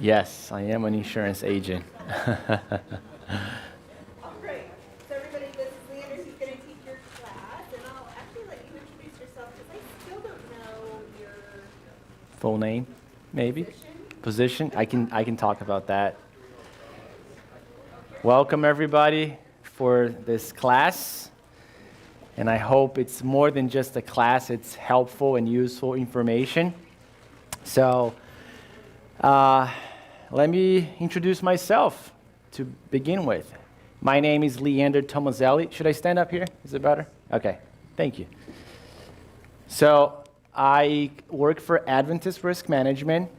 Yes, I am an insurance agent. Oh, great. So everybody, this is Leander who's going to teach your class, and I'll actually let you introduce yourself because I still don't know your Full name, maybe? position. Position? I can talk about that. Welcome everybody for this class. And I hope it's more than just a class, it's helpful and useful information. So, let me introduce myself to begin with. My name is Leander Tomazelli. Should I stand up here? Is it better? Okay, thank you. So, I work for Adventist Risk Management.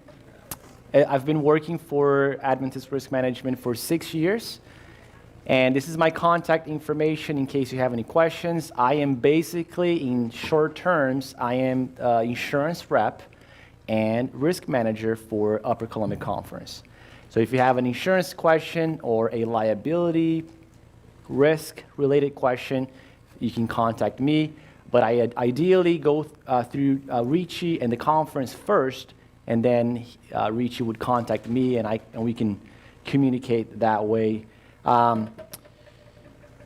I've been working for Adventist Risk Management for 6 years. And this is my contact information in case you have any questions. I am basically, in short terms, I am insurance rep and risk manager for Upper Columbia Conference. So if you have an insurance question or a liability risk-related question, you can contact me. But I ideally go through Richie and the conference first, and then Richie would contact me, and we can communicate that way. I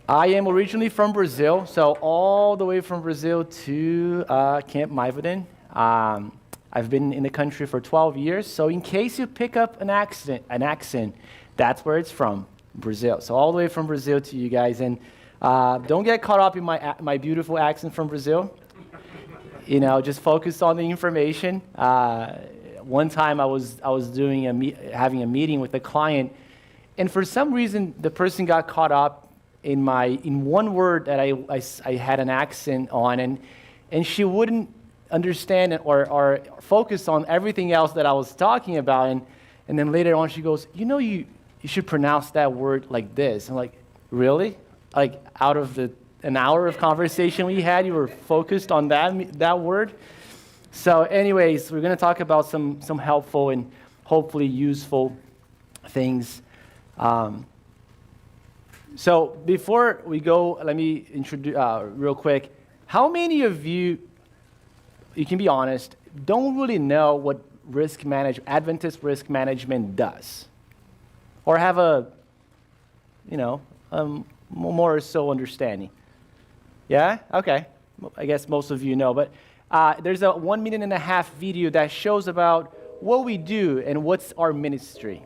am originally from Brazil, so all the way from Brazil to Camp Maivoden. I've been in the country for 12 years, so in case you pick up an accent, that's where it's from, Brazil. So all the way from Brazil to you guys, and don't get caught up in my beautiful accent from Brazil. You know, just focus on the information. One time I was having a meeting with a client, and for some reason the person got caught up in one word that I had an accent on, and she wouldn't understand or focus on everything else that I was talking about, and then later on she goes, you should pronounce that word like this. I'm like, really? Like out of an hour of conversation we had, you were focused on that word? So anyways, we're going to talk about some helpful and hopefully useful things. So before we go, let me introduce real quick. How many of you can be honest, don't really know what Adventist risk management does? Or have a more or so understanding? Yeah? Okay. I guess most of you know, but there's a 1.5 minute video that shows about what we do and what's our ministry.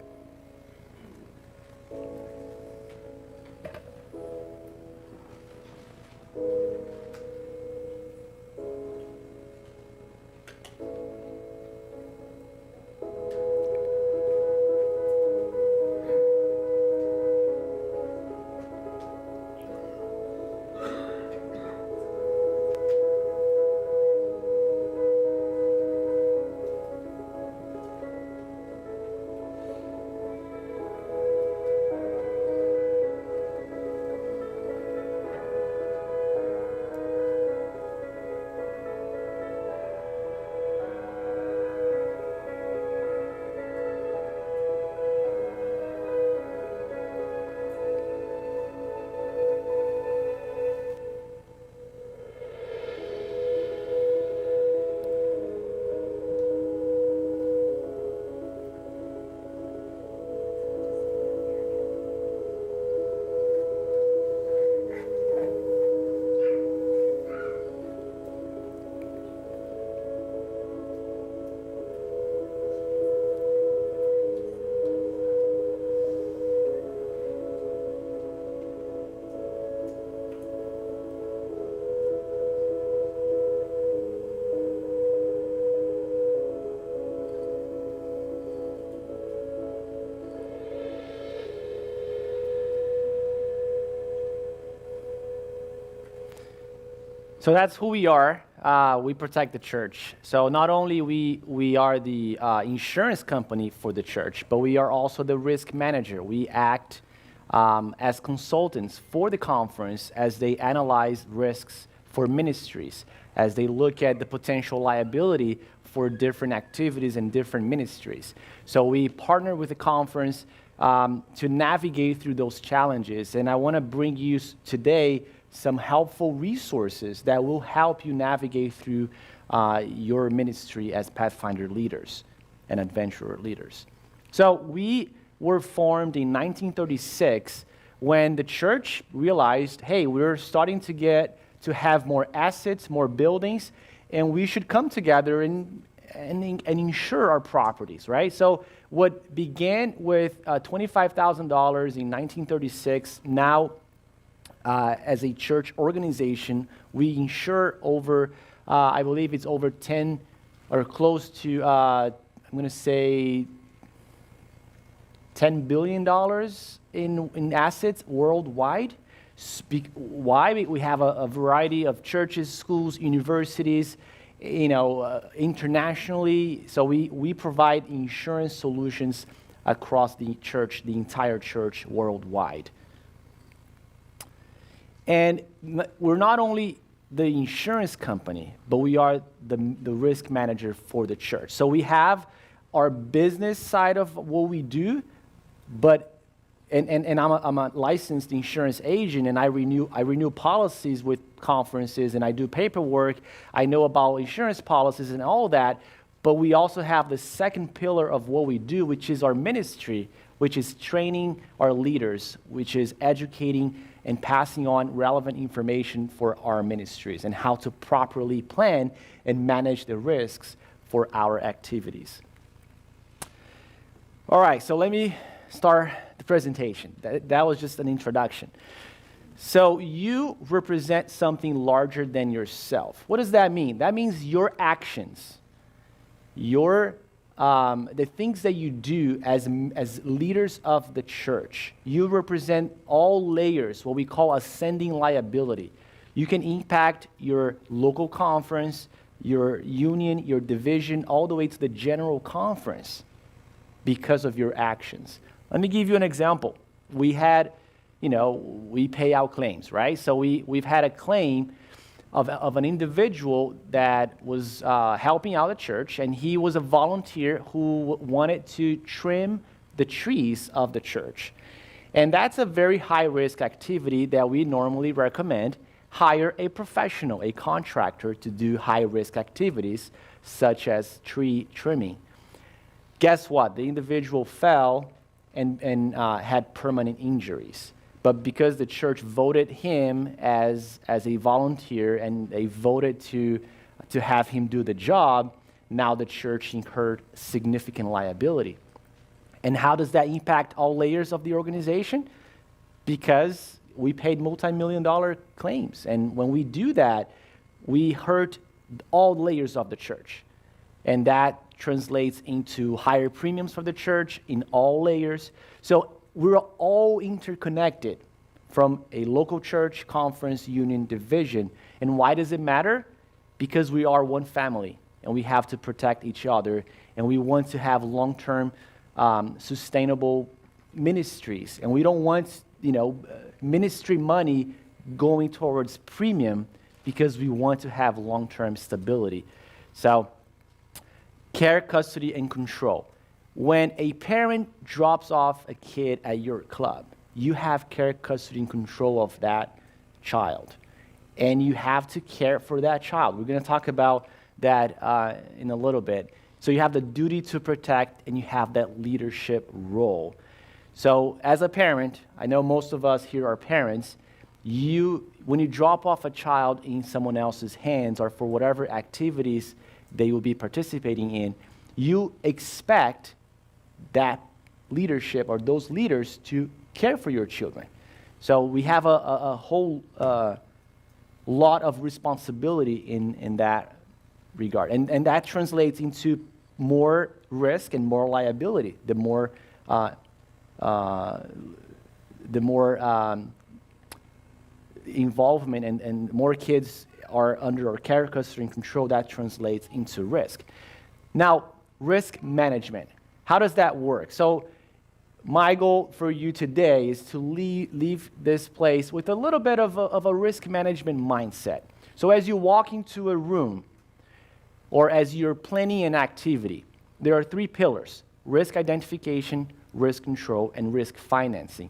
So that's who we are. We protect the church. So not only we are the insurance company for the church, but we are also the risk manager. We act as consultants for the conference as they analyze risks for ministries, as they look at the potential liability for different activities and different ministries. So we partner with the conference to navigate through those challenges. And I want to bring you today some helpful resources that will help you navigate through your ministry as Pathfinder leaders and adventurer leaders. So we were formed in 1936 when the church realized, hey, we're starting to have more assets, more buildings, and we should come together and insure our properties, right? So what began with $25,000 in 1936, now as a church organization, we insure over, I believe it's over 10 or close to, I'm going to say $10 billion in assets worldwide. Why? We have a variety of churches, schools, universities, internationally. So we provide insurance solutions across the church, the entire church worldwide. And we're not only the insurance company, but we are the risk manager for the church. So we have our business side of what we do, but and I'm a licensed insurance agent, and I renew policies with conferences, and I do paperwork. I know about insurance policies and all that, but we also have the second pillar of what we do, which is our ministry, which is training our leaders, which is educating and passing on relevant information for our ministries and how to properly plan and manage the risks for our activities. All right, so let me start the presentation. That was just an introduction. So you represent something larger than yourself. What does that mean? That means your actions, the things that you do as leaders of the church. You represent all layers, what we call ascending liability. You can impact your local conference, your union, your division, all the way to the general conference because of your actions. Let me give you an example. We had, we pay out claims, right? So we've had a claim of an individual that was helping out the church, and he was a volunteer who wanted to trim the trees of the church. And that's a very high-risk activity that we normally recommend. Hire a professional, a contractor, to do high-risk activities such as tree trimming. Guess what? The individual fell and had permanent injuries. But because the church voted him as a volunteer and they voted to have him do the job, now the church incurred significant liability. And how does that impact all layers of the organization? Because we paid multi-million-dollar claims. And when we do that, we hurt all layers of the church. And that translates into higher premiums for the church in all layers. So we're all interconnected from a local church, conference, union, division. And why does it matter? Because we are one family, and we have to protect each other, and we want to have long-term sustainable ministries. And we don't want, ministry money going towards premium because we want to have long-term stability. So care, custody, and control. When a parent drops off a kid at your club, you have care, custody, and control of that child. And you have to care for that child. We're going to talk about that in a little bit. So you have the duty to protect, and you have that leadership role. So as a parent, I know most of us here are parents, when you drop off a child in someone else's hands or for whatever activities they will be participating in, you expect that leadership or those leaders to care for your children. So we have a whole lot of responsibility in that regard. And that translates into more risk and more liability. The more involvement and more kids are under our care, custody, and control, that translates into risk. Now, risk management. How does that work? So my goal for you today is to leave this place with a little bit of a risk management mindset. So as you walk into a room or as you're planning an activity, there are three pillars: risk identification, risk control, and risk financing.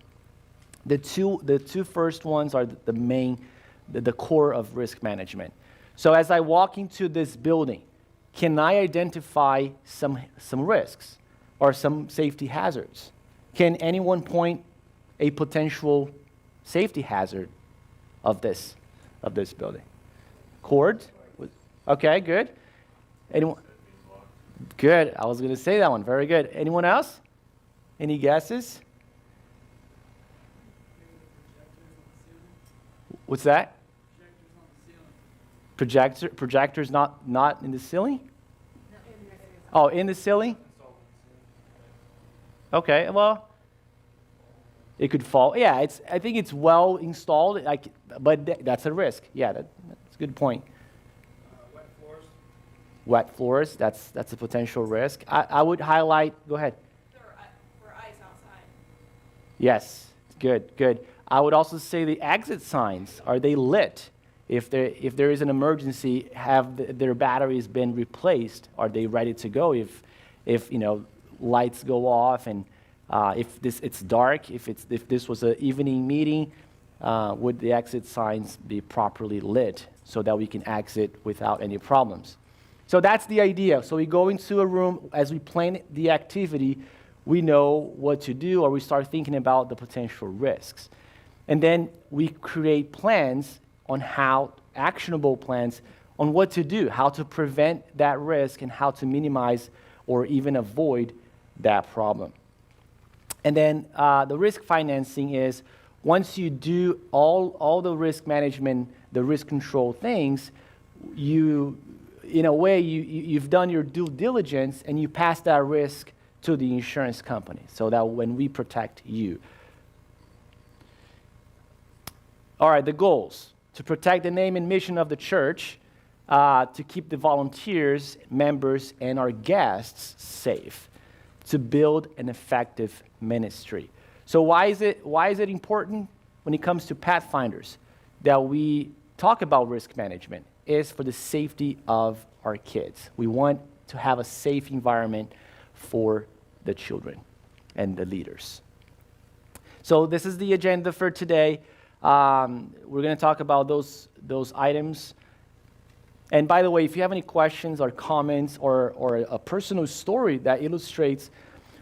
The two first ones are the core of risk management. So as I walk into this building, can I identify some risks? are some safety hazards? Can anyone point a potential safety hazard of this building? Cords? Okay, good. Anyone? Good. I was going to say that one. Very good. Anyone else? Any guesses? What's that? Projectors not in the ceiling? Oh, in the ceiling? Okay, well, it could fall. Yeah, I think it's well installed, but that's a risk. Yeah, that's a good point. Wet floors. Wet floors, that's a potential risk. I would highlight, go ahead. For ice outside. Yes, good. I would also say the exit signs, are they lit? If there is an emergency, have their batteries been replaced? Are they ready to go if lights go off and if it's dark, if this was an evening meeting, would the exit signs be properly lit so that we can exit without any problems? So that's the idea. So we go into a room, as we plan the activity, we know what to do, or we start thinking about the potential risks. And then we create plans on actionable plans on what to do, how to prevent that risk, and how to minimize or even avoid that problem. And then the risk financing is, once you do all the risk management, the risk control things, in a way, you've done your due diligence and you pass that risk to the insurance company so that when we protect you. All right, the goals: to protect the name and mission of the church, to keep the volunteers, members, and our guests safe, to build an effective ministry. So why is it important when it comes to Pathfinders that we talk about risk management? Is for the safety of our kids. We want to have a safe environment for the children and the leaders. So this is the agenda for today. We're going to talk about those items. And by the way, if you have any questions or comments or a personal story that illustrates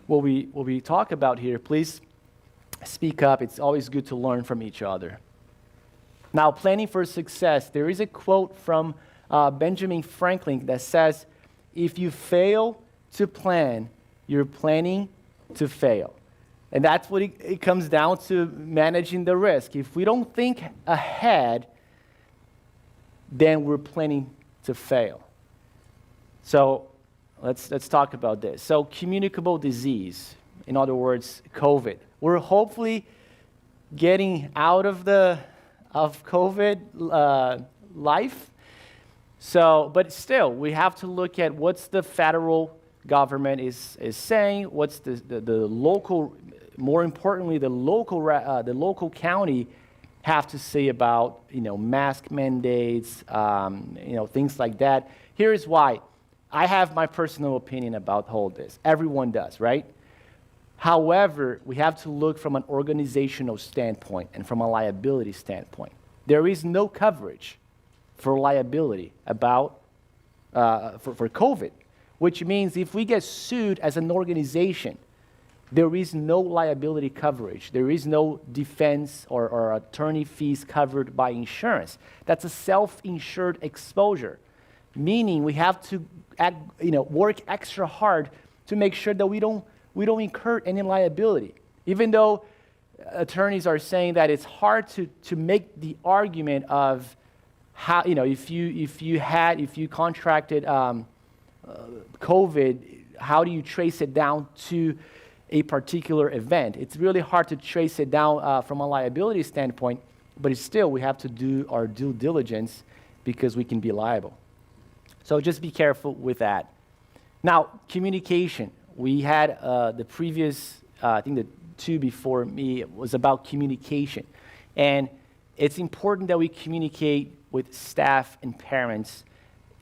what we talk about here, please speak up. It's always good to learn from each other. Now, planning for success. There is a quote from Benjamin Franklin that says, if you fail to plan, you're planning to fail. And that's what it comes down to, managing the risk. If we don't think ahead, then we're planning to fail. So let's talk about this. So communicable disease, in other words, COVID. We're hopefully getting out of COVID life. So, but still, we have to look at what's the federal government is saying, what's the local, more importantly, the local county have to say about, mask mandates, things like that. Here's why. I have my personal opinion about all this. Everyone does, right? However, we have to look from an organizational standpoint and from a liability standpoint. There is no coverage for liability about for COVID, which means if we get sued as an organization, there is no liability coverage. There is no defense or attorney fees covered by insurance. That's a self-insured exposure, meaning we have to work extra hard to make sure that we don't incur any liability. Even though attorneys are saying that it's hard to make the argument of how, if you contracted COVID, how do you trace it down to a particular event? It's really hard to trace it down from a liability standpoint, but it's still, we have to do our due diligence because we can be liable. So just be careful with that. Now, communication. We had the previous, I think the two before me, was about communication. And it's important that we communicate with staff and parents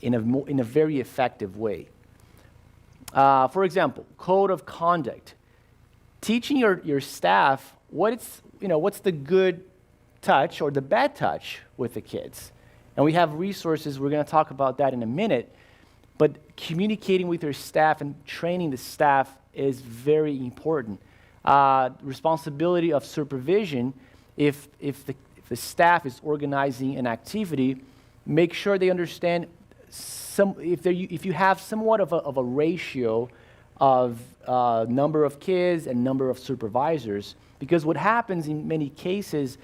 in a very effective way. For example, code of conduct. Teaching your staff what's the good touch or the bad touch with the kids. And we have resources, we're going to talk about that in a minute. But communicating with your staff and training the staff is very important. Responsibility of supervision, if the staff is organizing an activity, make sure they understand if you have somewhat of a ratio of number of kids and number of supervisors, because what happens in many cases,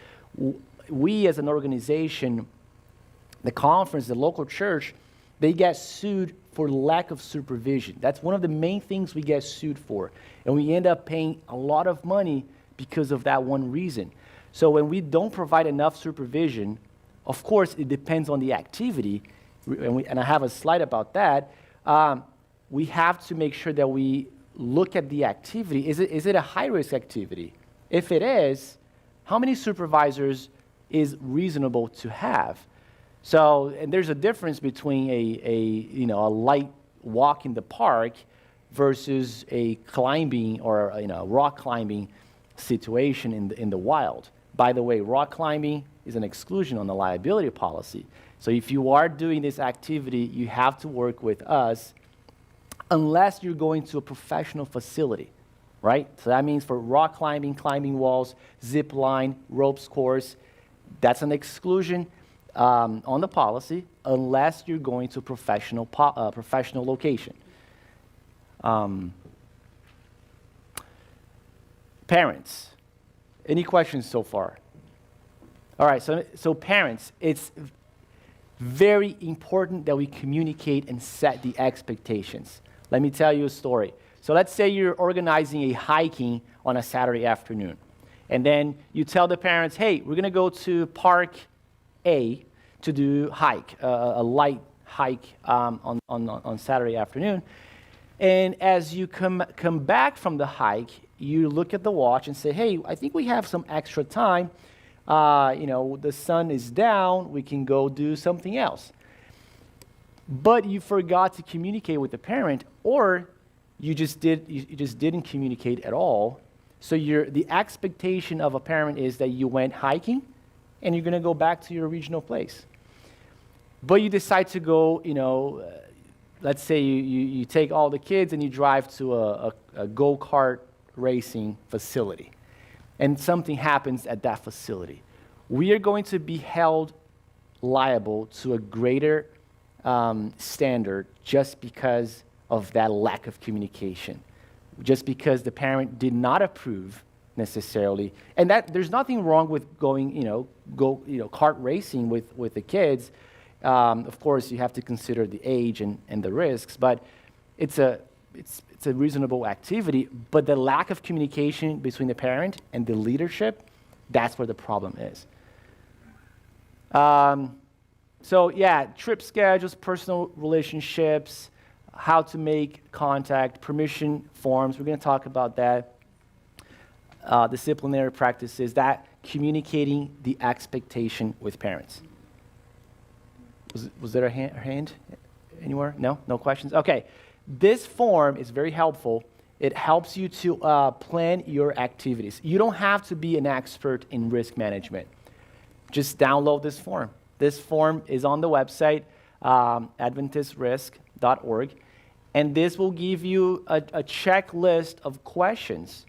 we as an organization, the conference, the local church, they get sued for lack of supervision. That's one of the main things we get sued for. And we end up paying a lot of money because of that one reason. So when we don't provide enough supervision, of course, it depends on the activity, and I have a slide about that. We have to make sure that we look at the activity. Is it a high-risk activity? If it is, how many supervisors is reasonable to have? So, and there's a difference between a light walk in the park versus a climbing or rock climbing situation in the wild. By the way, rock climbing is an exclusion on the liability policy. So if you are doing this activity, you have to work with us unless you're going to a professional facility, right? So that means for rock climbing, climbing walls, zip line, ropes course, that's an exclusion on the policy unless you're going to a professional location. Parents, any questions so far? All right, so parents, it's very important that we communicate and set the expectations. Let me tell you a story. So let's say you're organizing a hiking on a Saturday afternoon. And then you tell the parents, hey, we're going to go to Park A to do a light hike on Saturday afternoon. And as you come back from the hike, you look at the watch and say, hey, I think we have some extra time. The sun is down, we can go do something else. But you forgot to communicate with the parent, or you just didn't communicate at all. So the expectation of a parent is that you went hiking and you're going to go back to your original place. But you decide to go, let's say you take all the kids and you drive to a go-kart racing facility, and something happens at that facility. We are going to be held liable to a greater standard just because of that lack of communication, just because the parent did not approve necessarily. And that there's nothing wrong with going, kart racing with the kids. Of course, you have to consider the age and the risks, but it's a reasonable activity. But the lack of communication between the parent and the leadership, that's where the problem is. Trip schedules, personal relationships, how to make contact, permission forms. We're going to talk about that. Disciplinary practices, that communicating the expectation with parents. Was there a hand anywhere? No questions? Okay. This form is very helpful. It helps you to plan your activities. You don't have to be an expert in risk management. Just download this form. This form is on the website, adventistrisk.org, and this will give you a checklist of questions.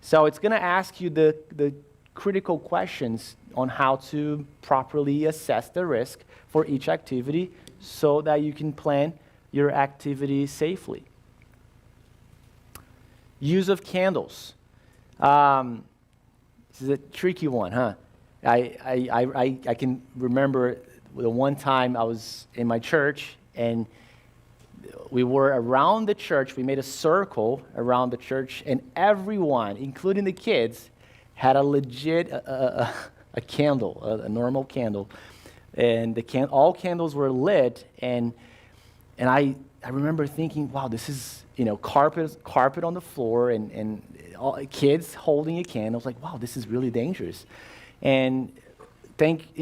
So it's going to ask you the critical questions on how to properly assess the risk for each activity so that you can plan your activity safely. Use of candles. This is a tricky one, huh? I can remember the one time I was in my church and we were around the church. We made a circle around the church, and everyone, including the kids, had a legit a candle, a normal candle, and all candles were lit. And I remember thinking, wow, this is carpet on the floor, and all kids holding a candle. I was like, wow, this is really dangerous. And thank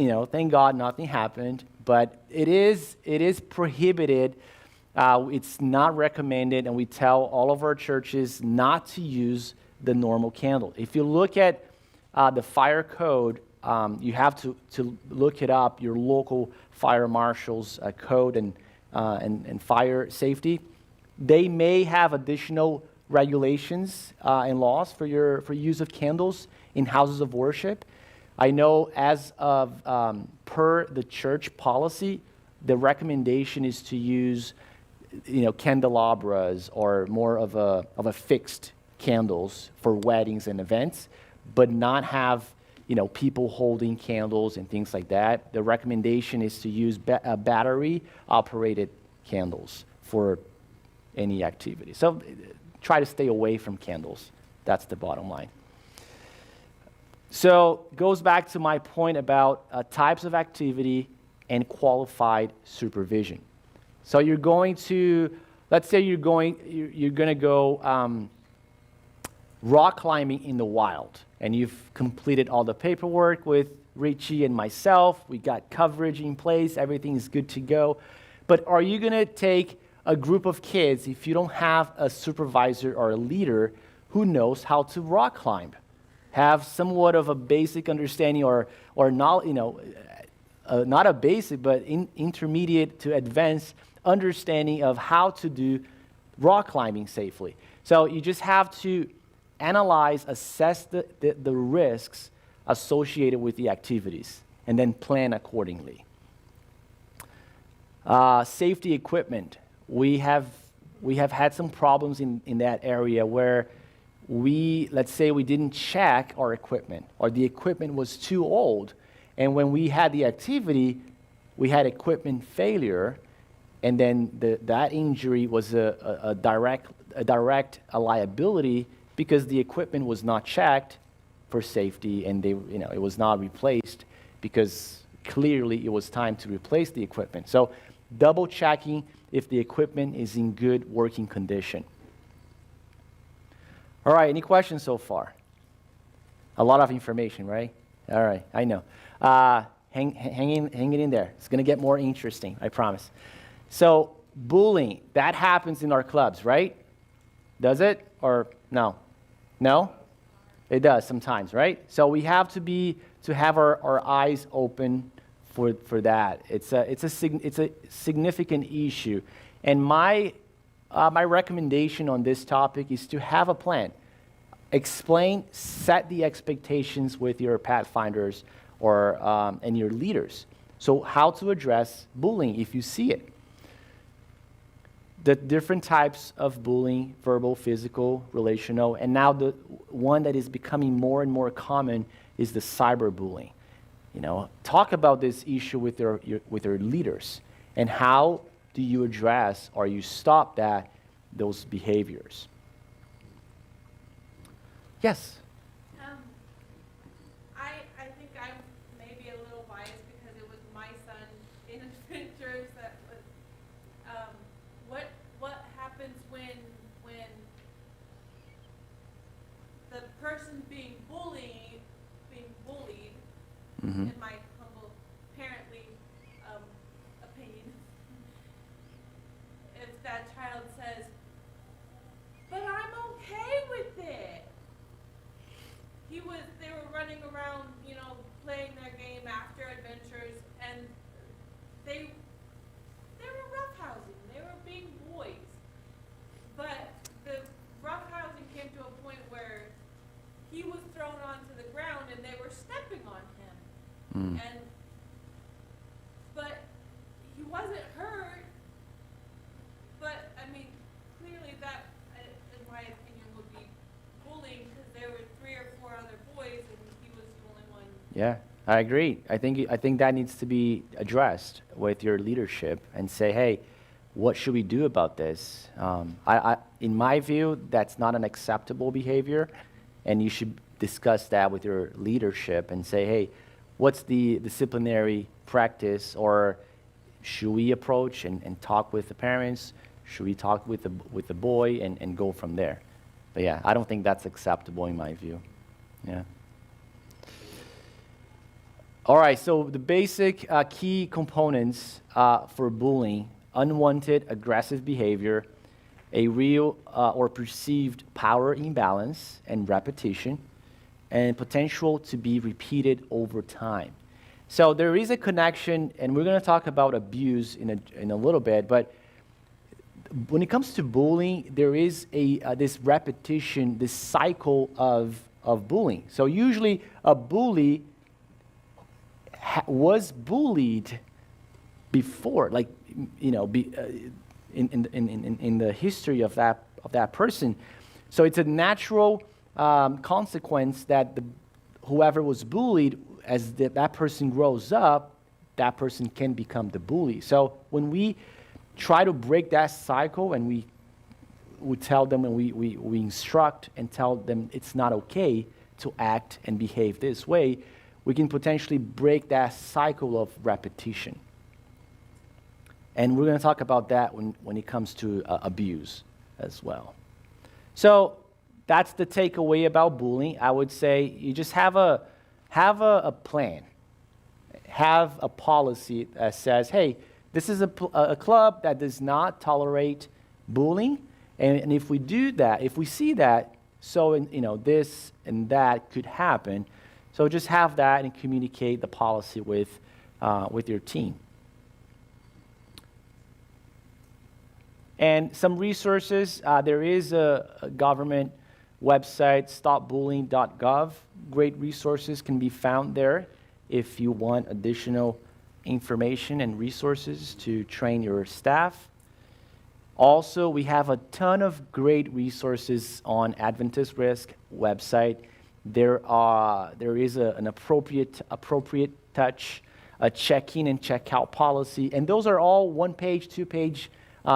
God nothing happened. But it is prohibited. It's not recommended, and we tell all of our churches not to use the normal candle. If you look at the fire code, you have to look it up, your local fire marshal's code, and and fire safety. They may have additional regulations and laws for use of candles in houses of worship. I know as of per the church policy, the recommendation is to use candelabras or more of a fixed candles for weddings and events, but not have people holding candles and things like that. The recommendation is to use battery operated candles for any activity. So try to stay away from candles. That's the bottom line. So goes back to my point about types of activity and qualified supervision. So you're going to, let's say you're going to go rock climbing in the wild, and you've completed all the paperwork with Richie and myself. We got coverage in place. Everything is good to go. But are you going to take a group of kids if you don't have a supervisor or a leader who knows how to rock climb? Have somewhat of a basic understanding or not, not a basic, but intermediate to advanced understanding of how to do rock climbing safely. So you just have to analyze, assess the risks associated with the activities, and then plan accordingly. Safety equipment. We have had some problems in that area where let's say we didn't check our equipment, or the equipment was too old, and when we had the activity, we had equipment failure, and then that injury was a direct liability because the equipment was not checked for safety, and it was not replaced because clearly it was time to replace the equipment. So double checking if the equipment is in good working condition. All right, any questions so far? A lot of information, right? All right, I know. Hang it in there. It's going to get more interesting, I promise. So bullying, that happens in our clubs, right? Does it? Or no? No? It does sometimes, right? So we have to have our eyes open for that. It's a significant issue. And my recommendation on this topic is to have a plan. Explain, set the expectations with your Pathfinders and your leaders. So how to address bullying if you see it. The different types of bullying, verbal, physical, relational, and now the one that is becoming more and more common is the cyberbullying. Talk about this issue with your leaders, and how do you address or you stop those behaviors? Yes. I think I'm maybe a little biased because it was my son in adventures that was. What happens when the person being bullied, Mm-hmm. in my humble parently opinion, if that child says, "But I'm okay with it." They were running around, playing their game after adventures, and they were roughhousing. They were being boys. But the roughhousing came to a point where he was thrown onto the ground and they were stepping on him. But he wasn't hurt. But clearly that, in my opinion, would be bullying because there were 3 or 4 other boys and he was the only one. Yeah, I agree. I think that needs to be addressed with your leadership and say, hey, what should we do about this? In my view, that's not an acceptable behavior, and you should discuss that with your leadership and say, hey, what's the disciplinary practice, or should we approach and talk with the parents? Should we talk with the boy and go from there? But yeah, I don't think that's acceptable in my view. Yeah. All right, so the basic key components for bullying: unwanted aggressive behavior, a real or perceived power imbalance and repetition, and potential to be repeated over time. So there is a connection, and we're going to talk about abuse in a little bit, but when it comes to bullying, there is this repetition, this cycle of bullying. So usually a bully was bullied before, like, you know, in the history of that person. So it's a natural consequence that whoever was bullied, as that person grows up, that person can become the bully. So when we try to break that cycle, and we tell them, and we instruct and tell them it's not okay to act and behave this way, we can potentially break that cycle of repetition. And we're going to talk about that when it comes to abuse as well. So that's the takeaway about bullying. I would say you just have a plan. Have a policy that says, hey, this is a club that does not tolerate bullying, and if we do that, if we see that, so this and that could happen. So just have that and communicate the policy with your team. And some resources, there is a government website, stopbullying.gov. Great resources can be found there if you want additional information and resources to train your staff. Also, we have a ton of great resources on Adventist Risk website. There is an appropriate touch, a check-in and check-out policy, and those are all one-page, two-page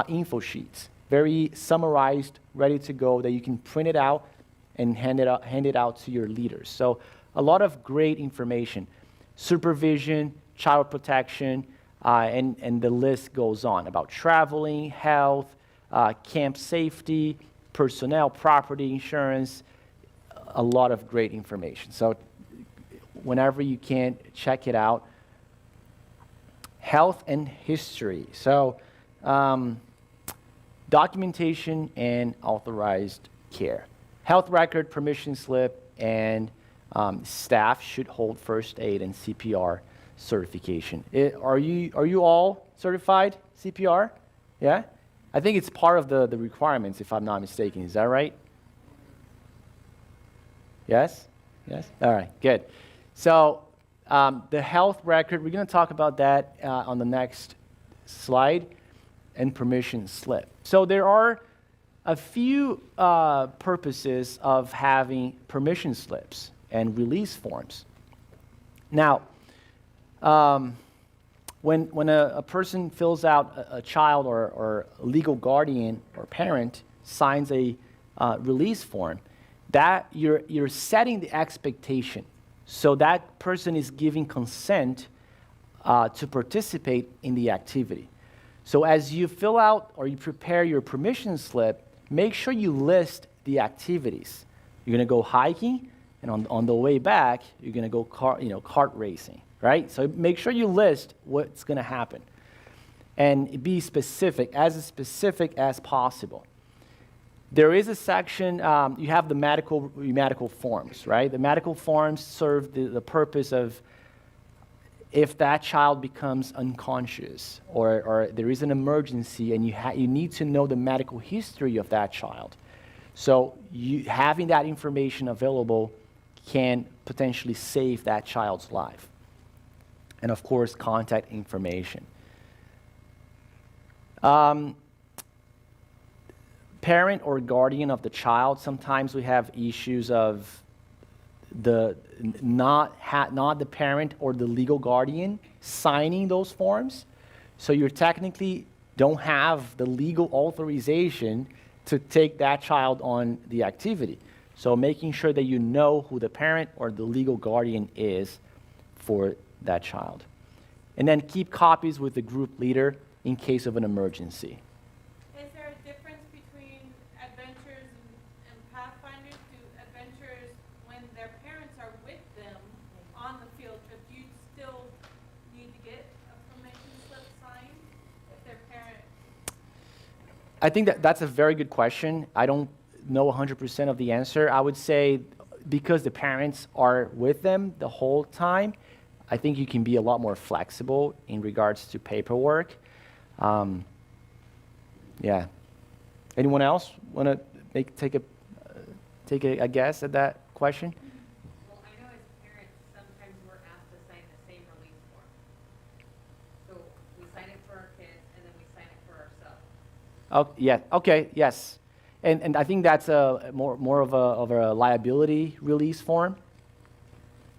info sheets, very summarized, ready to go, that you can print it out and hand it out to your leaders. So a lot of great information, supervision, child protection, and the list goes on about traveling, health, camp safety, personnel, property insurance, a lot of great information. So whenever you can, check it out. Health and history. So documentation and authorized care. Health record, permission slip, and staff should hold first aid and CPR certification. Are you all certified CPR? Yeah? I think it's part of the requirements, if I'm not mistaken. Is that right? Yes? Yes? All right, good. So the health record, we're going to talk about that on the next slide, and permission slip. So there are a few purposes of having permission slips and release forms. Now, when a person fills out, a child or a legal guardian or parent signs a release form, that you're setting the expectation. So that person is giving consent to participate in the activity. So as you fill out or you prepare your permission slip, make sure you list the activities. You're going to go hiking, and on the way back, you're going to go kart racing, right? So make sure you list what's going to happen, and be specific as possible. There is a section, you have the medical forms, right? The medical forms serve the purpose of if that child becomes unconscious or there is an emergency and you need to know the medical history of that child. So having that information available can potentially save that child's life. And of course, contact information. Parent or guardian of the child, sometimes we have issues of not the parent or the legal guardian signing those forms. So you technically don't have the legal authorization to take that child on the activity. So making sure that you know who the parent or the legal guardian is for that child. And then keep copies with the group leader in case of an emergency. Is there a difference between adventurers and pathfinders? Do adventurers, when their parents are with them on the field trip, do you still need to get a permission slip signed if their parent? I think that's a very good question. I don't know 100% of the answer. I would say because the parents are with them the whole time, I think you can be a lot more flexible in regards to paperwork. Yeah. Anyone else want to take a guess at that question? Well, I know as parents, sometimes we're asked to sign the same release form. So we sign it for our kids and then we sign it for ourselves. Oh, yeah. Okay. Yes. And I think that's a more of a liability release form.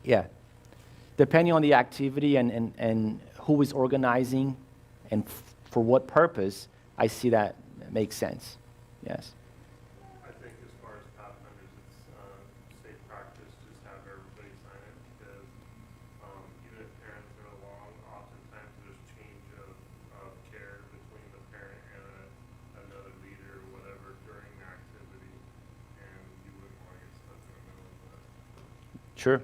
Yeah. Depending on the activity and who is organizing and for what purpose, I see that makes sense. Yes. I think as far as Pathfinders, it's safe practice just have everybody sign it because even if parents are along, oftentimes there's change of care between the parent and another leader or whatever during the activity, and you wouldn't want to get stuck in the middle of that. Sure.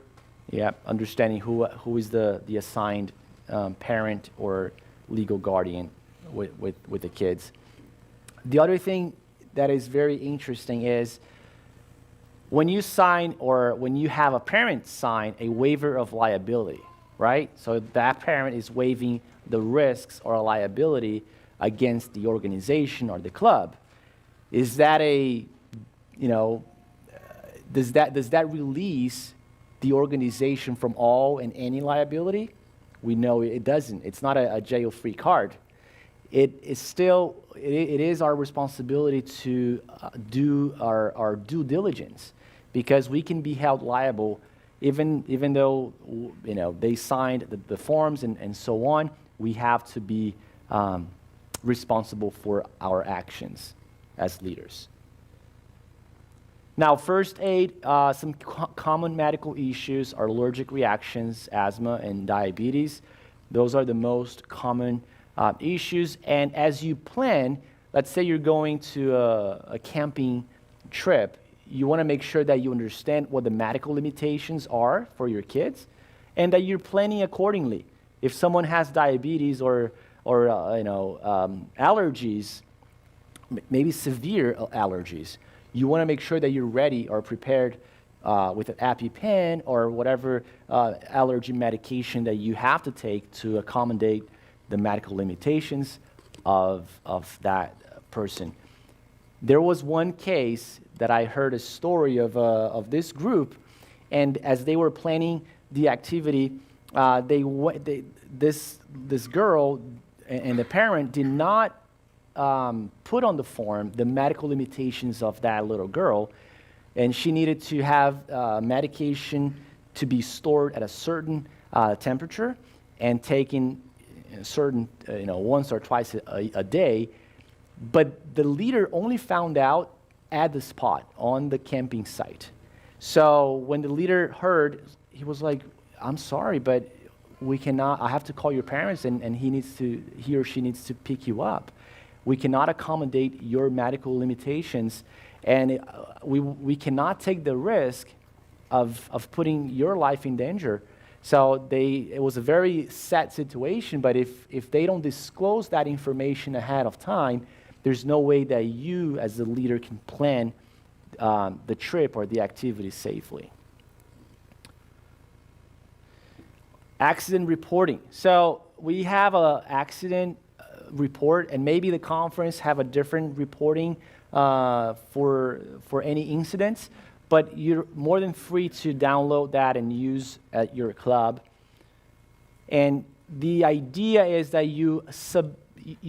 Yeah. Understanding who is the assigned parent or legal guardian with the kids. The other thing that is very interesting is when you sign or when you have a parent sign a waiver of liability, right? So that parent is waiving the risks or liability against the organization or the club. Is that does that release the organization from all and any liability? We know it doesn't. It's not a jail-free card. It is our responsibility to do our due diligence, because we can be held liable even though they signed the forms and so on. We have to be responsible for our actions as leaders. Now, first aid, some common medical issues are allergic reactions, asthma, and diabetes. Those are the most common issues. And as you plan, let's say you're going to a camping trip, you want to make sure that you understand what the medical limitations are for your kids and that you're planning accordingly. If someone has diabetes or allergies, maybe severe allergies, you want to make sure that you're ready or prepared with an EpiPen or whatever allergy medication that you have to take to accommodate the medical limitations of that person. There was one case that I heard a story of this group, and as they were planning the activity, this girl and the parent did not put on the form the medical limitations of that little girl, and she needed to have medication to be stored at a certain temperature and taken certain once or twice a day. But the leader only found out at the spot on the camping site. So when the leader heard, he was like, "I'm sorry, but we cannot. I have to call your parents, and he or she needs to pick you up. We cannot accommodate your medical limitations, and we cannot take the risk of putting your life in danger." So it was a very sad situation, but if they don't disclose that information ahead of time, there's no way that you as the leader can plan the trip or the activity safely. Accident reporting. So we have an accident report, and maybe the conference have a different reporting for any incidents, but you're more than free to download that and use at your club. And the idea is that you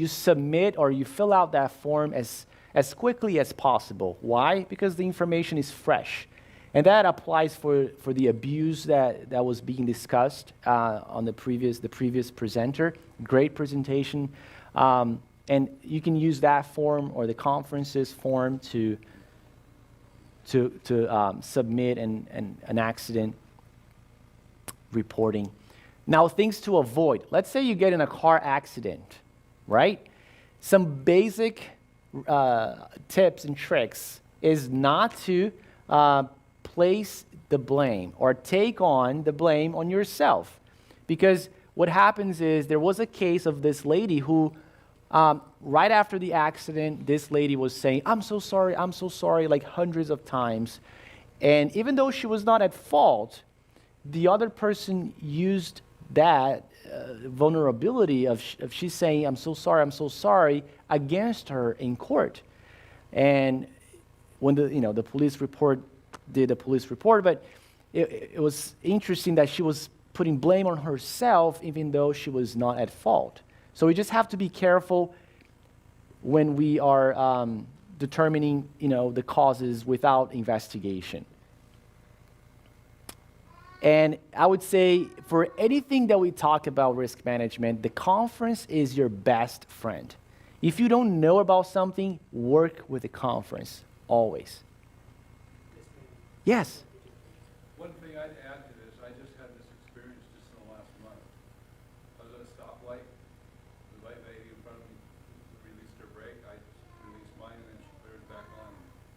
submit or you fill out that form as quickly as possible. Why? Because the information is fresh. And that applies for the abuse that was being discussed on the previous presenter. Great presentation. And you can use that form or the conference's form to submit an accident reporting. Now, things to avoid. Let's say you get in a car accident, right? Some basic tips and tricks is not to place the blame or take on the blame on yourself. Because what happens is there was a case of this lady who, right after the accident, this lady was saying, I'm so sorry, like hundreds of times. And even though she was not at fault, the other person used that vulnerability of she's saying, I'm so sorry, against her in court. And when the police report did a police report, but it was interesting that she was putting blame on herself even though she was not at fault. So we just have to be careful when we are determining, the causes without investigation. And I would say for anything that we talk about risk management, the conference is your best friend. If you don't know about something, work with the conference, always. Yes? One thing I'd add to this, I just had this experience just in the last month. I was at a stoplight, the white lady in front of me released her brake, I released mine, and then she put it back on.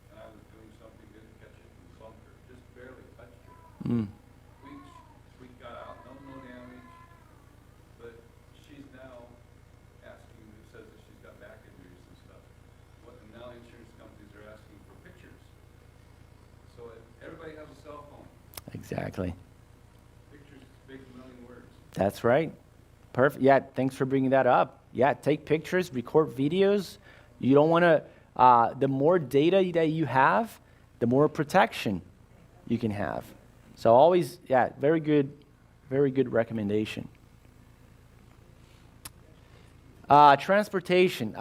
And I was doing something, didn't catch it, and bumped her, just barely touched her. We got out, no damage, but she's now asking, says that she's got back injuries and stuff. And now insurance companies are asking for pictures. So everybody has a cell phone. Exactly. Pictures speak a million words. That's right. Perfect. Yeah, thanks for bringing that up. Yeah, take pictures, record videos. You don't want to, the more data that you have, the more protection you can have. So always, yeah, very good recommendation. Transportation.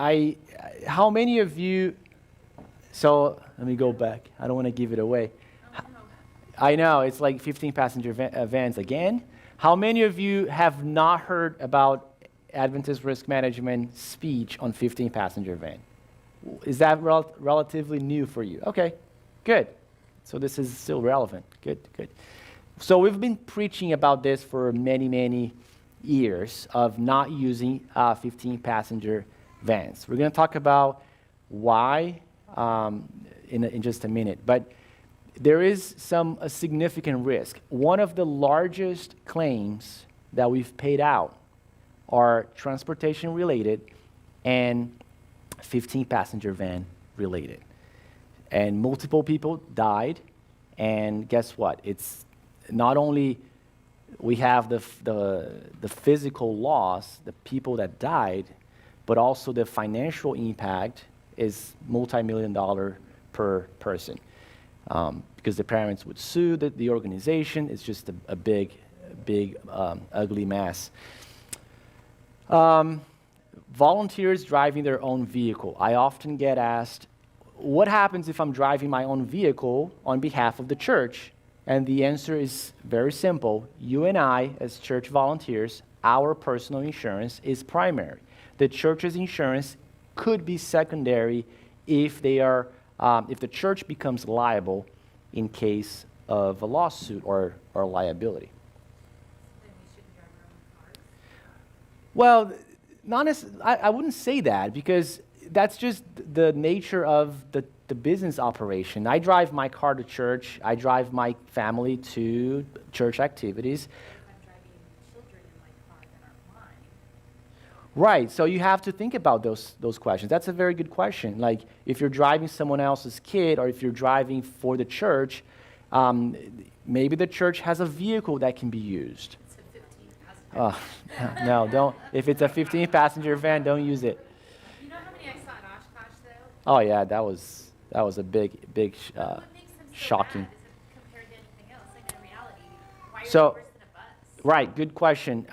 How many of you, so let me go back. I don't want to give it away. I know, it's like 15 passenger vans again. How many of you have not heard about Adventist risk management speech on 15 passenger van? Is that relatively new for you? Okay, good. So this is still relevant. Good. So we've been preaching about this for many years of not using 15 passenger vans. We're going to talk about why in just a minute. But there is a significant risk. One of the largest claims that we've paid out are transportation related and 15 passenger van related. And multiple people died, and guess what? It's not only we have the physical loss, the people that died, but also the financial impact is multi-million-dollar per person. Because the parents would sue the organization. It's just a big, ugly mess. Volunteers driving their own vehicle. I often get asked, what happens if I'm driving my own vehicle on behalf of the church? And the answer is very simple. You and I, as church volunteers, our personal insurance is primary. The church's insurance could be secondary if if the church becomes liable in case of a lawsuit or liability. Then we shouldn't drive our own cars. Well, I wouldn't say that, because that's just the nature of the business operation. I drive my car to church. I drive my family to church activities. I'm driving children in my car that aren't mine. Right, so you have to think about those questions. That's a very good question. Like, if you're driving someone else's kid, or if you're driving for the church, maybe the church has a vehicle that can be used. It's a 15 passenger. No, don't. If it's a 15-passenger van, don't use it. You know how many I saw in Oshkosh, though? Oh yeah, that was a big What makes them so shocking. bad is it compared to anything else? Like, in reality, why are So- they worse than a bus? Right, good question.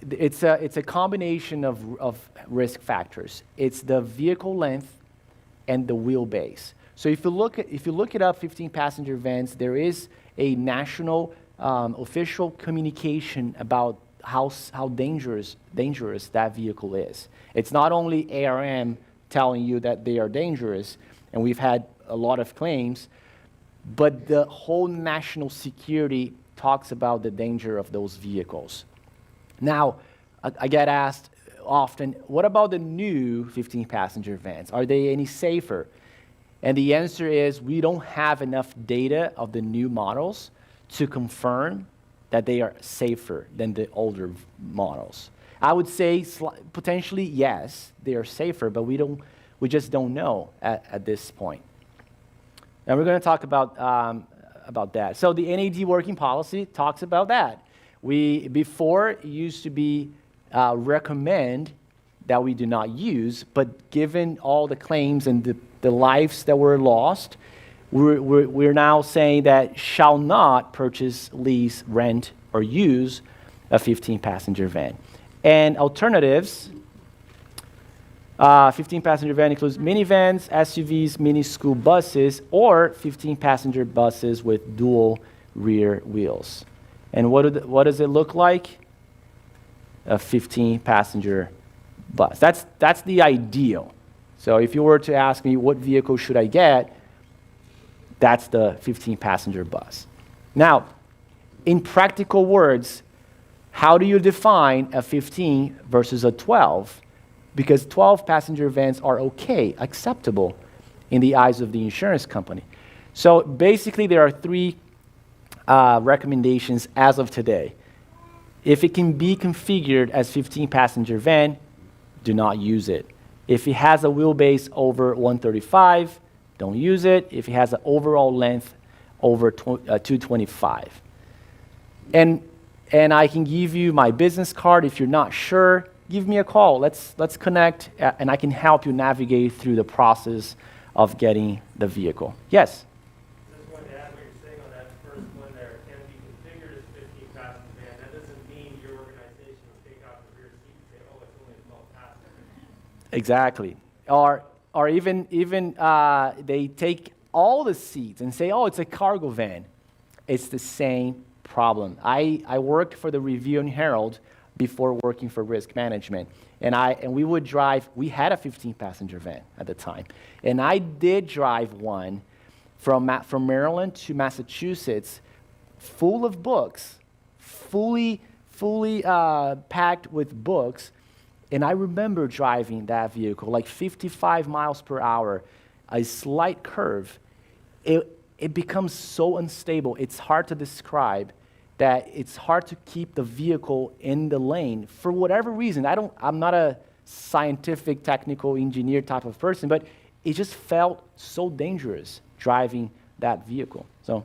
It's a combination of risk factors. It's the vehicle length and the wheelbase. So if you look it up, 15-passenger vans, there is a national official communication about how dangerous that vehicle is. It's not only ARM telling you that they are dangerous, and we've had a lot of claims, but the whole national security talks about the danger of those vehicles. Now, I get asked often, what about the new 15-passenger vans? Are they any safer? And the answer is, we don't have enough data of the new models to confirm that they are safer than the older models. I would say potentially yes, they are safer, but we just don't know at this point. And we're going to talk about that. So the NAD working policy talks about that. Before it used to be recommend that we do not use, but given all the claims and the lives that were lost, we're now saying that shall not purchase, lease, rent, or use a 15-passenger van. And alternatives, 15-passenger van includes minivans, SUVs, mini school buses, or 15-passenger buses with dual rear wheels. And what does it look like? A 15-passenger bus. That's the ideal. So if you were to ask me what vehicle should I get, that's the 15-passenger bus. Now, in practical words, how do you define a 15 versus a 12? Because 12-passenger vans are okay, acceptable in the eyes of the insurance company. So basically, there are three recommendations as of today. If it can be configured as 15-passenger van, do not use it. If it has a wheelbase over 135, don't use it. If it has an overall length over 225. And I can give you my business card. If you're not sure, give me a call. Let's connect, and I can help you navigate through the process of getting the vehicle. Yes? Just wanted to add what you're saying on that first one there. Can be configured as 15-passenger van. That doesn't mean your organization will take out the rear seat and say, oh, it's only a 12-passenger. Exactly. Or even they take all the seats and say, oh, it's a cargo van. It's the same problem. I worked for the Review and Herald before working for risk management. And we would drive, we had a 15-passenger van at the time. And I did drive one from Maryland to Massachusetts full of books, fully packed with books. And I remember driving that vehicle, like 55 miles per hour, a slight curve. It becomes so unstable. It's hard to describe that it's hard to keep the vehicle in the lane for whatever reason. I'm not a scientific, technical engineer type of person, but it just felt so dangerous driving that vehicle. So.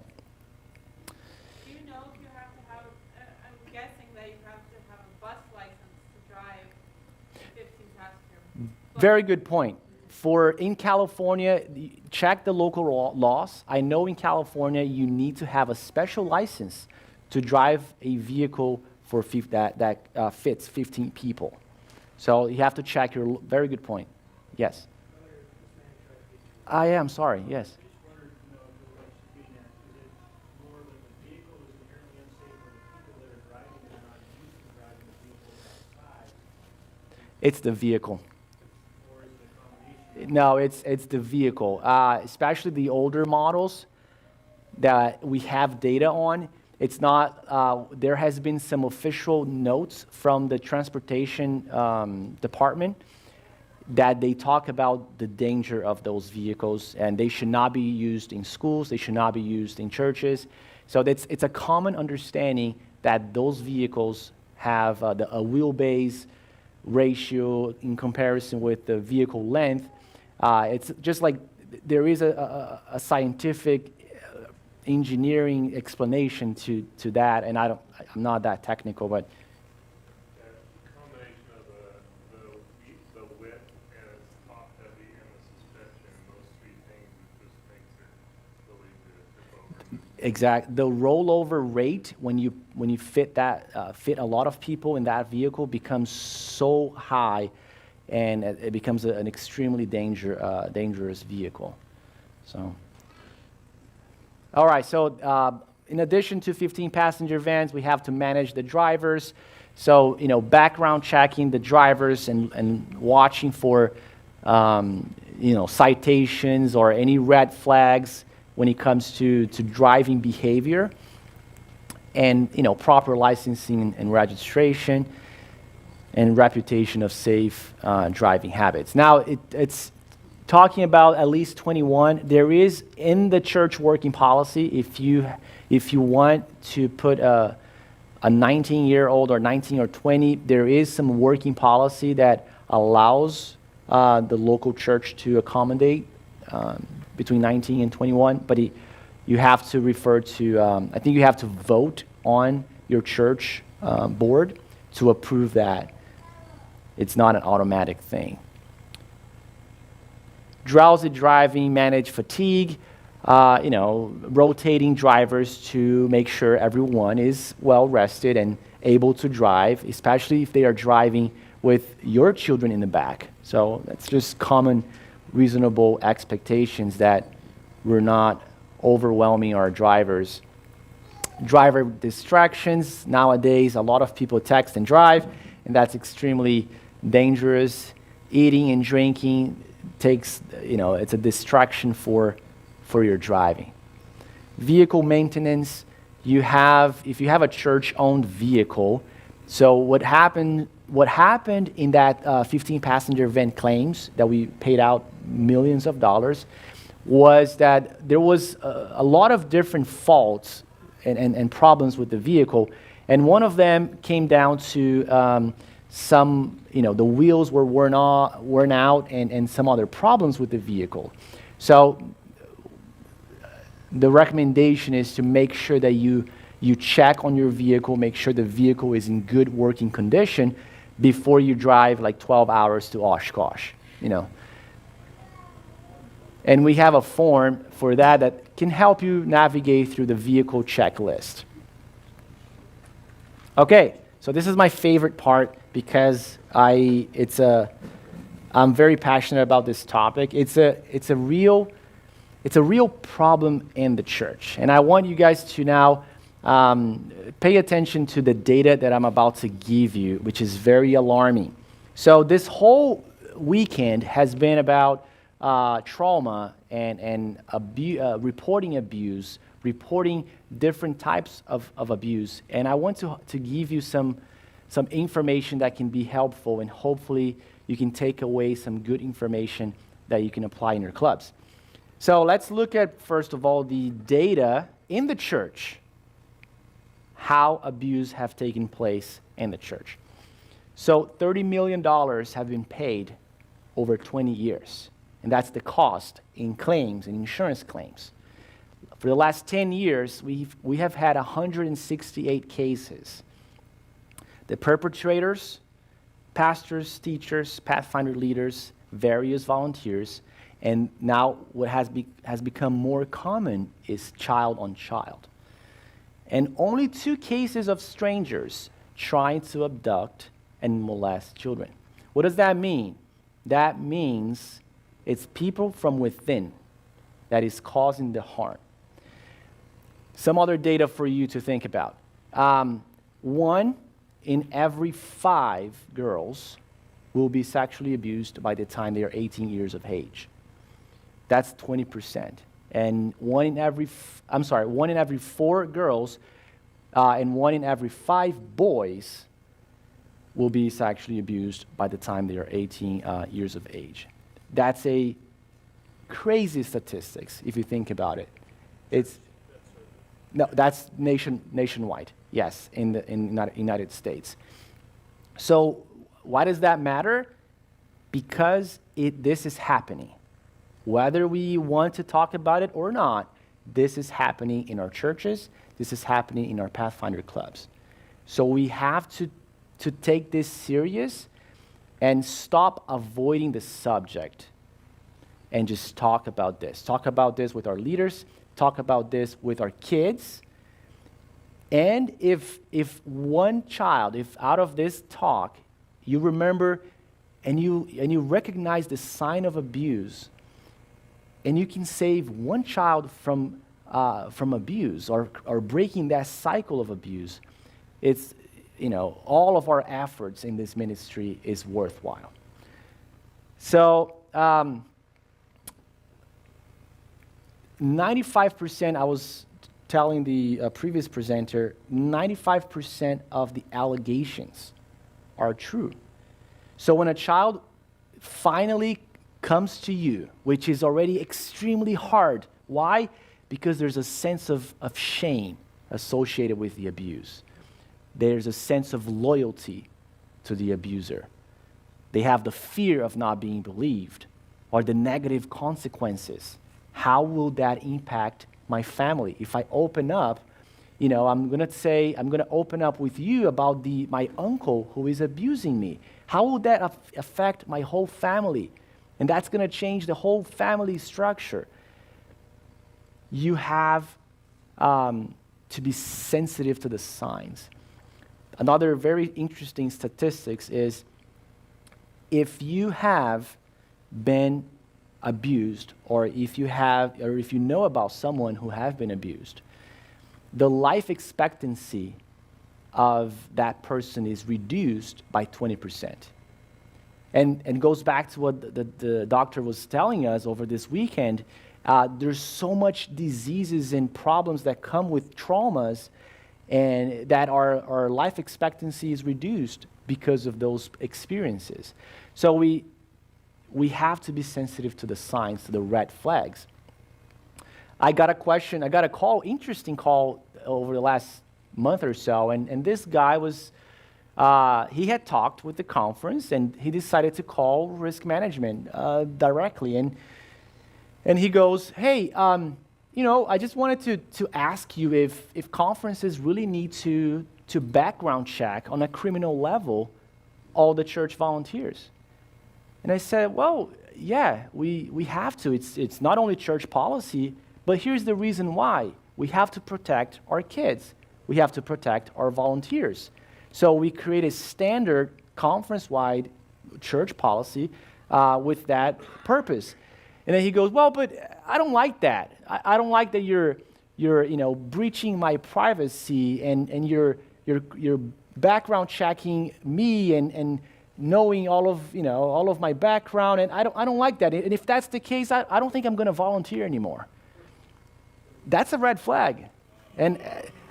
Do you know if you have to have, I'm guessing that you have to have a bus license to drive a 15-passenger. Very good point. In California, check the local laws. I know in California you need to have a special license to drive a vehicle for that fits 15 people. So you have to check your. Very good point. Yes. I am sorry. Yes. It's the vehicle. No, it's the vehicle, especially the older models that we have data on. It's not, there has been some official notes from the transportation department that they talk about the danger of those vehicles, and they should not be used in schools, they should not be used in churches. So it's a common understanding that those vehicles have a wheelbase ratio in comparison with the vehicle length. It's just like there is a scientific engineering explanation to that, and I'm not that technical, but That combination of the width and it's top heavy and the suspension, those three things, it just makes it really good to go. exact the rollover rate when you fit a lot of people in that vehicle becomes so high, and it becomes an extremely dangerous vehicle. So. All right, so in addition to 15-passenger vans, we have to manage the drivers. So, background checking the drivers and watching for, citations or any red flags when it comes to driving behavior, and, proper licensing and registration, and reputation of safe driving habits. Now, it's talking about at least 21, there is in the church working policy, if you want to put a 19-year-old or 19 or 20, there is some working policy that allows the local church to accommodate between 19 and 21, but you have to refer to, I think you have to vote on your church board to approve that. It's not an automatic thing. Drowsy driving, manage fatigue, rotating drivers to make sure everyone is well rested and able to drive, especially if they are driving with your children in the back. So that's just common, reasonable expectations that we're not overwhelming our drivers. Driver distractions. Nowadays, a lot of people text and drive, and that's extremely dangerous. Eating and drinking takes, it's a distraction for your driving. Vehicle maintenance. If you have a church-owned vehicle, so what happened in that 15-passenger van claims that we paid out millions of dollars was that there was a lot of different faults and problems with the vehicle, and one of them came down to the wheels were worn out and some other problems with the vehicle. So the recommendation is to make sure that you check on your vehicle, make sure the vehicle is in good working condition before you drive like 12 hours to Oshkosh, And we have a form for that can help you navigate through the vehicle checklist. Okay, so this is my favorite part because I'm very passionate about this topic. It's a real problem in the church, and I want you guys to now pay attention to the data that I'm about to give you, which is very alarming. So this whole weekend has been about trauma and reporting abuse, reporting different types of abuse. And I want to give you some information that can be helpful, and hopefully you can take away some good information that you can apply in your clubs. So let's look at, first of all, the data in the church, how abuse have taken place in the church. So $30 million have been paid over 20 years. And that's the cost in claims and insurance claims. For the last 10 years, we have had 168 cases. The perpetrators, pastors, teachers, Pathfinder leaders, various volunteers, and now what has become more common is child on child. And only 2 cases of strangers trying to abduct and molest children. What does that mean? That means it's people from within that is causing the harm. Some other data for you to think about. 1 in every 5 girls will be sexually abused by the time they are 18 years of age. That's 20%. And 1 in every 4 girls and 1 in every 5 boys will be sexually abused by the time they are 18 years of age. That's a crazy statistics if you think about it. That's nationwide. Yes, in the United States. So why does that matter? Because this is happening. Whether we want to talk about it or not, this is happening in our churches. This is happening in our Pathfinder clubs. So we have to take this serious and stop avoiding the subject and just talk about this. Talk about this with our leaders. Talk about this with our kids. And if one child, if out of this talk, you remember and you recognize the sign of abuse, and you can save one child from abuse or breaking that cycle of abuse, it's, all of our efforts in this ministry is worthwhile. So 95%, I was telling the previous presenter, 95% of the allegations are true. So when a child finally comes to you, which is already extremely hard, why? Because there's a sense of shame associated with the abuse. There's a sense of loyalty to the abuser. They have the fear of not being believed or the negative consequences. How will that impact my family? If I open up, I'm going to open up with you about my uncle who is abusing me. How will that affect my whole family? And that's going to change the whole family structure. You have to be sensitive to the signs. Another very interesting statistics is if you have been abused, or if you know about someone who have been abused, the life expectancy of that person is reduced by 20%. And goes back to what the doctor was telling us over this weekend. There's so much diseases and problems that come with traumas, and that our life expectancy is reduced because of those experiences. So we have to be sensitive to the signs, to the red flags. I got a call, interesting call over the last month or so, and this guy was, he had talked with the conference, and he decided to call risk management directly, and he goes, hey, I just wanted to ask you if conferences really need to background check on a criminal level all the church volunteers. And I said, well, yeah, we have to. It's not only church policy, but here's the reason why. We have to protect our kids. We have to protect our volunteers. So we create a standard conference-wide church policy with that purpose. And then he goes, well, but I don't like that. I don't like that you're breaching my privacy and you're background checking me and knowing all of my background, and I don't like that. And if that's the case, I don't think I'm going to volunteer anymore. That's a red flag. And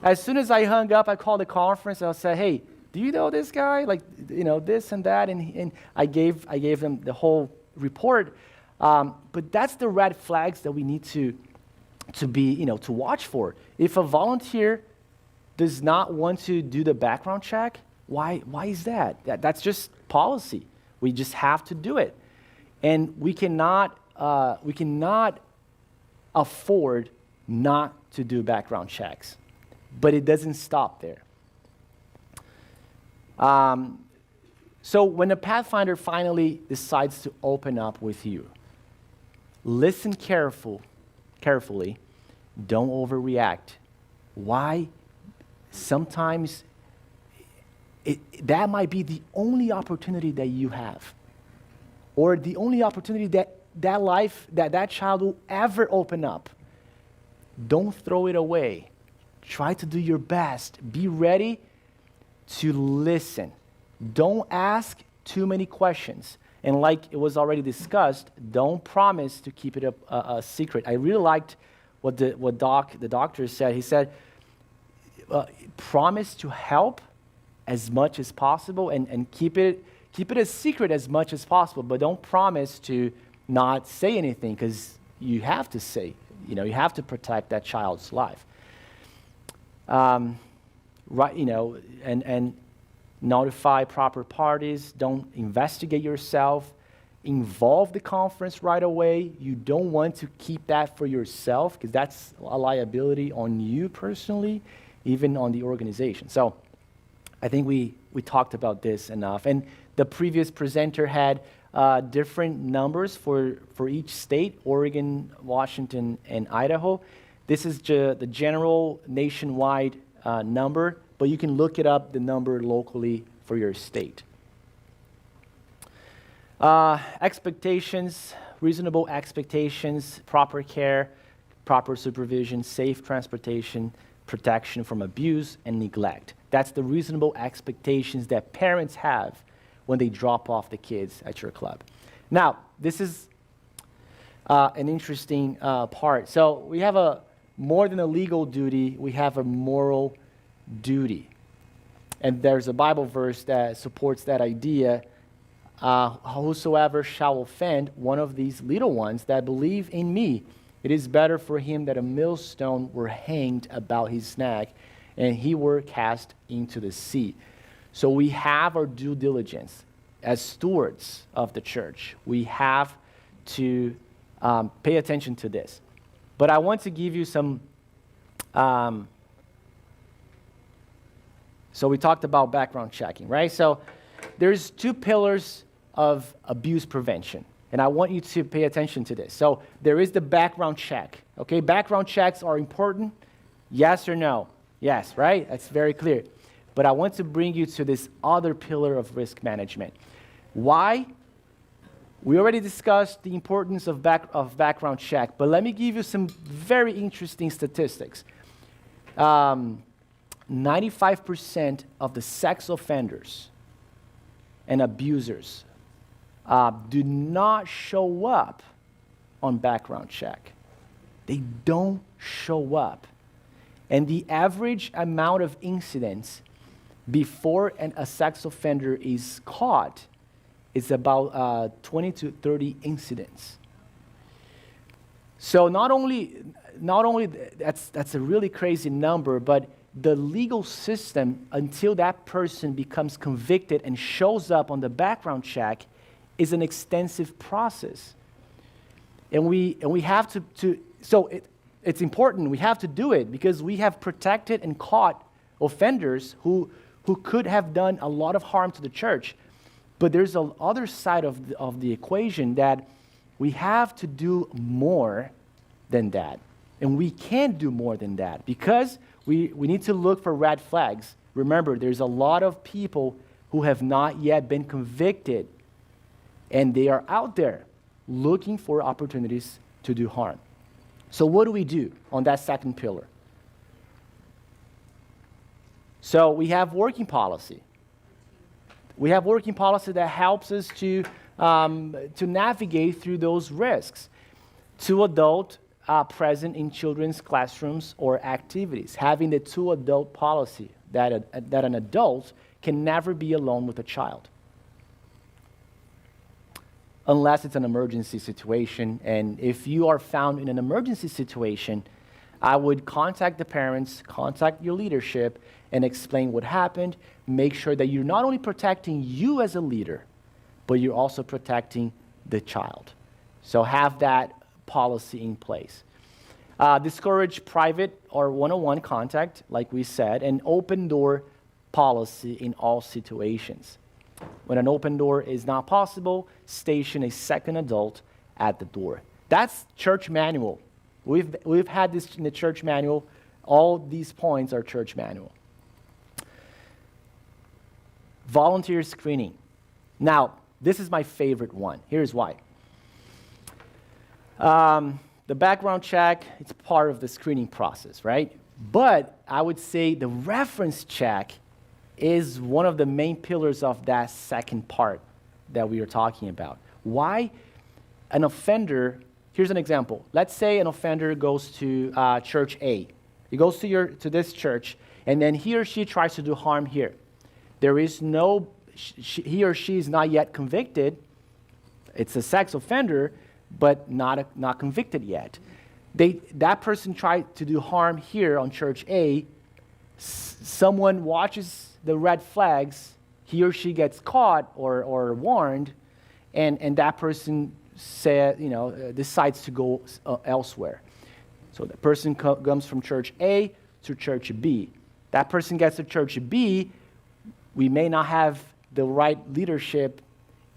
as soon as I hung up, I called the conference and I said, hey, do you know this guy? Like, this and that, and I gave them the whole report. But that's the red flags that we need to watch for. If a volunteer does not want to do the background check, why is that? That's just policy. We just have to do it. And we cannot afford not to do background checks. But it doesn't stop there. So when the Pathfinder finally decides to open up with you, listen carefully. Don't overreact. Why? Sometimes that might be the only opportunity that you have, or the only opportunity that child will ever open up. Don't throw it away. Try to do your best. Be ready to listen. Don't ask too many questions. And like it was already discussed, don't promise to keep it a secret. I really liked what the doctor said. He said, promise to help as much as possible and keep it a secret as much as possible, but don't promise to not say anything, because you have to say, you have to protect that child's life. And notify proper parties. Don't investigate yourself. Involve the conference right away. You don't want to keep that for yourself, because that's a liability on you personally, even on the organization. So I think we talked about this enough. And the previous presenter had different numbers for each state: Oregon, Washington, and Idaho. This is the general nationwide number, but you can look it up, the number locally for your state. Expectations, reasonable expectations, proper care, proper supervision, safe transportation, protection from abuse and neglect. That's the reasonable expectations that parents have when they drop off the kids at your club. Now, this is an interesting part. So we have more than a legal duty, we have a moral duty. And there's a Bible verse that supports that idea. Whosoever shall offend one of these little ones that believe in me, it is better for him that a millstone were hanged about his neck and he were cast into the sea. So we have our due diligence as stewards of the church. We have to pay attention to this. But I want to give you some So we talked about background checking, right? So there's two pillars of abuse prevention, and I want you to pay attention to this. So there is the background check, okay? Background checks are important, yes or no? Yes, right? That's very clear. But I want to bring you to this other pillar of risk management. Why? We already discussed the importance of background check, but let me give you some very interesting statistics. 95% of the sex offenders and abusers do not show up on background check. They don't show up. And the average amount of incidents before a sex offender is caught is about 20 to 30 incidents. So not only that's a really crazy number, but the legal system, until that person becomes convicted and shows up on the background check, is an extensive process. And we have it's important, we have to do it because we have protected and caught offenders who could have done a lot of harm to the church. But there's a other side of the equation that we have to do more than that. And we can do more than that because we need to look for red flags. Remember, there's a lot of people who have not yet been convicted, and they are out there looking for opportunities to do harm. So what do we do on that second pillar? So we have working policy. We have working policy that helps us to navigate through those risks. To adult present in children's classrooms or activities, having the two-adult policy that an adult can never be alone with a child. Unless it's an emergency situation, and if you are found in an emergency situation, I would contact the parents, contact your leadership, and explain what happened. Make sure that you're not only protecting you as a leader, but you're also protecting the child. So have that policy in place. Discourage private or one-on-one contact, like we said, and open door policy in all situations. When an open door is not possible, station a second adult at the door. That's church manual. We've had this in the church manual. All these points are church manual. Volunteer screening. Now, this is my favorite one. Here's why. The background check, it's part of the screening process, right? But I would say the reference check is one of the main pillars of that second part that we are talking about. Why? An offender, here's an example. Let's say an offender goes to church A. He goes to this church, and then he or she tries to do harm here. There is no, he or she is not yet convicted. It's a sex offender, but not convicted yet. That person tried to do harm here on church A. Someone watches the red flags. He or she gets caught or warned, and that person decides to go elsewhere. So the person comes from church A to church B. That person gets to church B. We may not have the right leadership,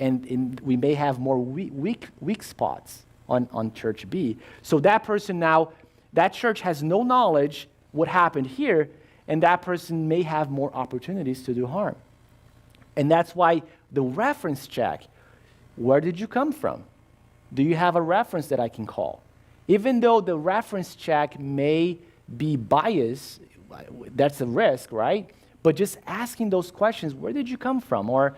and we may have more weak spots on church B. So that person now, that church has no knowledge what happened here, and that person may have more opportunities to do harm. And that's why the reference check, where did you come from? Do you have a reference that I can call? Even though the reference check may be biased, that's a risk, right? But just asking those questions, where did you come from? Or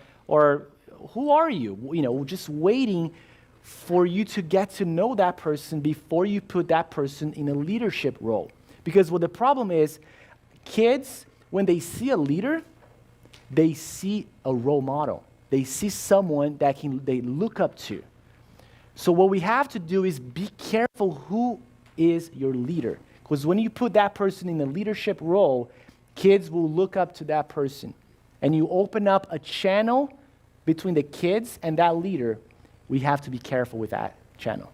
who are you? Just waiting for you to get to know that person before you put that person in a leadership role. Because what the problem is, kids, when they see a leader, they see a role model. They see someone that they look up to. So what we have to do is be careful who is your leader. Because when you put that person in a leadership role, kids will look up to that person. And you open up a channel between the kids and that leader. We have to be careful with that channel.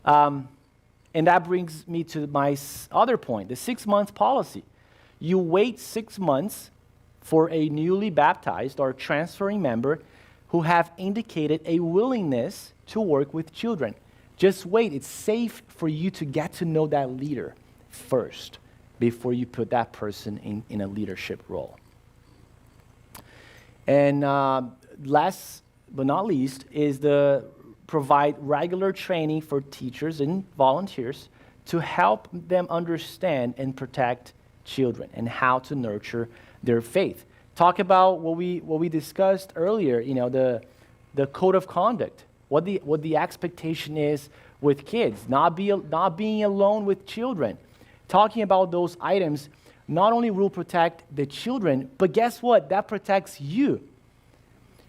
And that brings me to my other point, the 6 months policy. you wait 6 months for a newly baptized or transferring member who have indicated a willingness to work with children. Just wait. It's safe for you to get to know that leader first before you put that person in a leadership role. And last but not least is the provide regular training for teachers and volunteers to help them understand and protect children and how to nurture their faith. Talk about what we discussed earlier, the code of conduct, what the expectation is with kids, not being alone with children. Talking about those items not only will protect the children, but guess what? That protects you.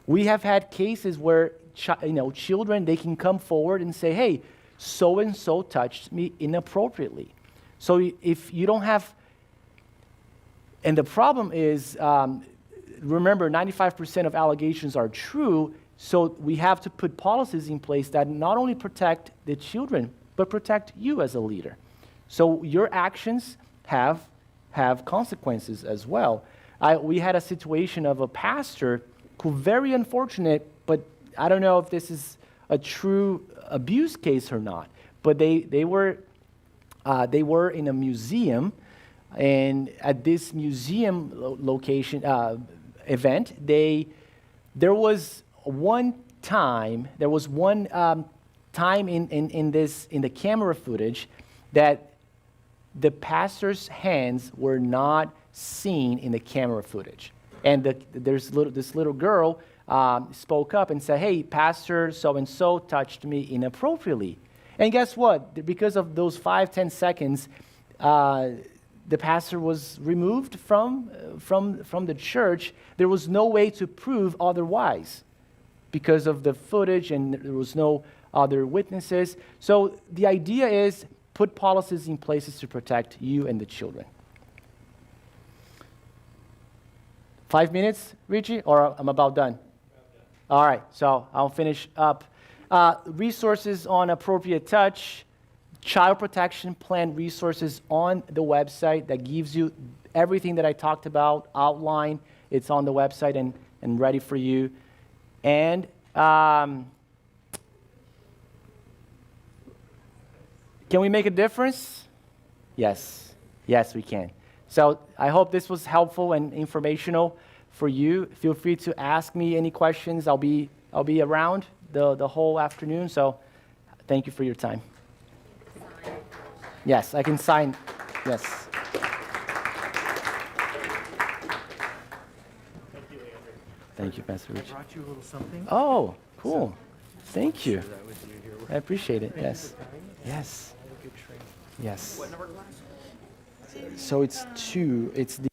We have had cases where children, they can come forward and say, hey, so-and-so touched me inappropriately. So if you don't have, and the problem is, remember, 95% of allegations are true, so we have to put policies in place that not only protect the children, but protect you as a leader. So your actions have consequences as well. We had a situation of a pastor who, very unfortunate, but I don't know if this is a true abuse case or not, but they were in a museum, and at this museum location event, there was one time in the camera footage that the pastor's hands were not seen in the camera footage. And this little girl spoke up and said, hey, Pastor so-and-so touched me inappropriately. And guess what? Because of those 5-10 seconds, the pastor was removed from the church. There was no way to prove otherwise because of the footage, and there was no other witnesses. So the idea is put policies in places to protect you and the children. 5 minutes, Richie, or I'm about done? All right, so I'll finish up. Resources on appropriate touch, child protection plan resources on the website that gives you everything that I talked about, outline. It's on the website and ready for you. And can we make a difference? Yes. Yes, we can. So I hope this was helpful and informational for you. Feel free to ask me any questions. I'll be around the whole afternoon. So thank you for your time. Yes, I can sign. Yes. Thank you, Pastor Rich. I brought you a little something. Oh, cool. Thank you. Share that with you here. I appreciate it. Yes. Time. Yes. Have a good training. Yes. What number class? So it's 2. It's the